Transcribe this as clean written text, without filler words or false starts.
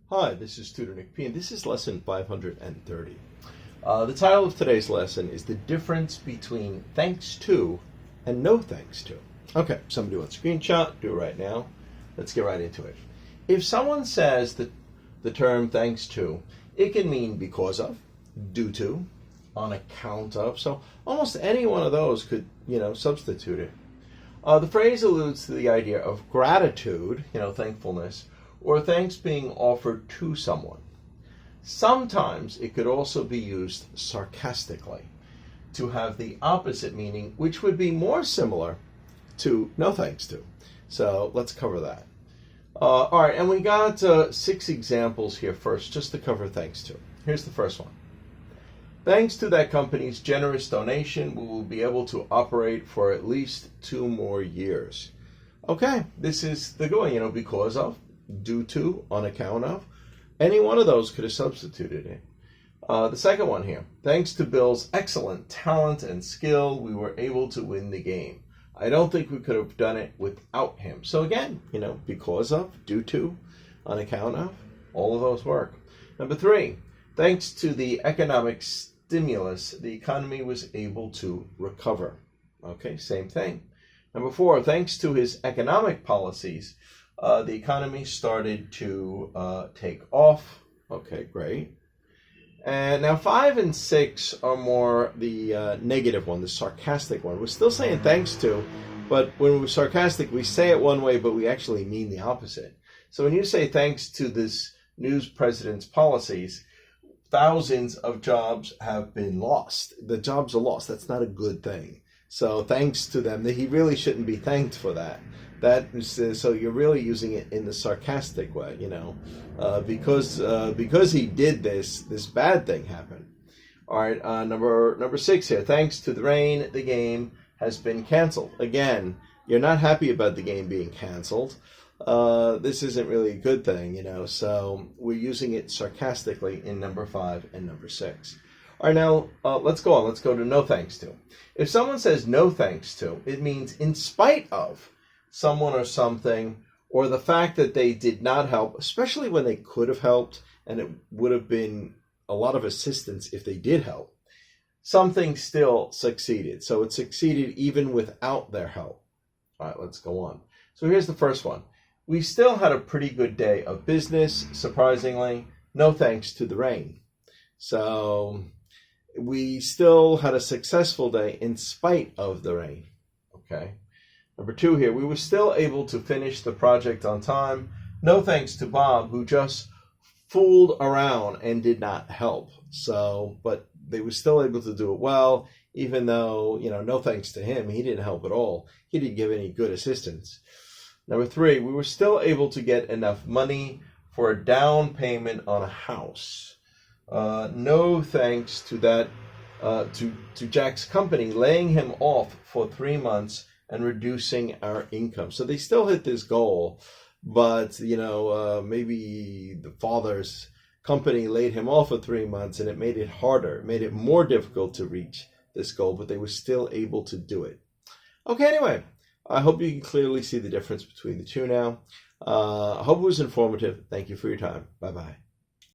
Hi, this is Tutor Nick P, and this is lesson 530. The title of today's lesson is the difference between thanks to and no thanks to. Okay, somebody wants a screenshot, do it right now. Let's get right into it. If someone says the term thanks to, it can mean because of, due to, on account of. So almost any one of those could, substitute it. The phrase alludes to the idea of gratitude, thankfulness, or thanks being offered to someone. Sometimes it could also be used sarcastically to have the opposite meaning, which would be more similar to no thanks to. So let's cover that. All right, and we got 6 examples here first, just to cover thanks to. Here's the first one. Thanks to that company's generous donation, we will be able to operate for at least 2 more years. Okay, this is the going, because of, due to, on account of. Any one of those could have substituted it. The second one here. Thanks to Bill's excellent talent and skill, we were able to win the game. I don't think we could have done it without him. So again, because of, due to, on account of, all of those work. Number 3. Thanks to the economic stimulus, the economy was able to recover. Okay, same thing. Number 4. Thanks to his economic policies, the economy started to take off. Okay, great. And now 5 and 6 are more the negative one, the sarcastic one. We're still saying thanks to, but when we're sarcastic, we say it one way, but we actually mean the opposite. So when you say thanks to this new president's policies, thousands of jobs have been lost. The jobs are lost. That's not a good thing. So thanks to them, he really shouldn't be thanked for that. So you're really using it in the sarcastic way, because he did this bad thing happened. All right, number 6 here. Thanks to the rain, the game has been canceled. Again, you're not happy about the game being canceled. This isn't really a good thing, So we're using it sarcastically in number 5 and number 6. All right, now let's go on. Let's go to no thanks to. If someone says no thanks to, it means in spite of someone or something, or the fact that they did not help, especially when they could have helped, and it would have been a lot of assistance if they did help, something still succeeded. So it succeeded even without their help. All right, let's go on. So here's the first one. We still had a pretty good day of business, surprisingly, no thanks to the rain. So we still had a successful day in spite of the rain. Okay. Number 2 here, we were still able to finish the project on time. No thanks to Bob, who just fooled around and did not help. But they were still able to do it well, even though, no thanks to him, he didn't help at all. He didn't give any good assistance. Number 3, we were still able to get enough money for a down payment on a house. No thanks to that, to Jack's company laying him off for 3 months and reducing our income. So they still hit this goal, but, maybe the father's company laid him off for 3 months and it made it harder, made it more difficult to reach this goal, but they were still able to do it. Okay, anyway, I hope you can clearly see the difference between the two now. I hope it was informative. Thank you for your time. Bye-bye.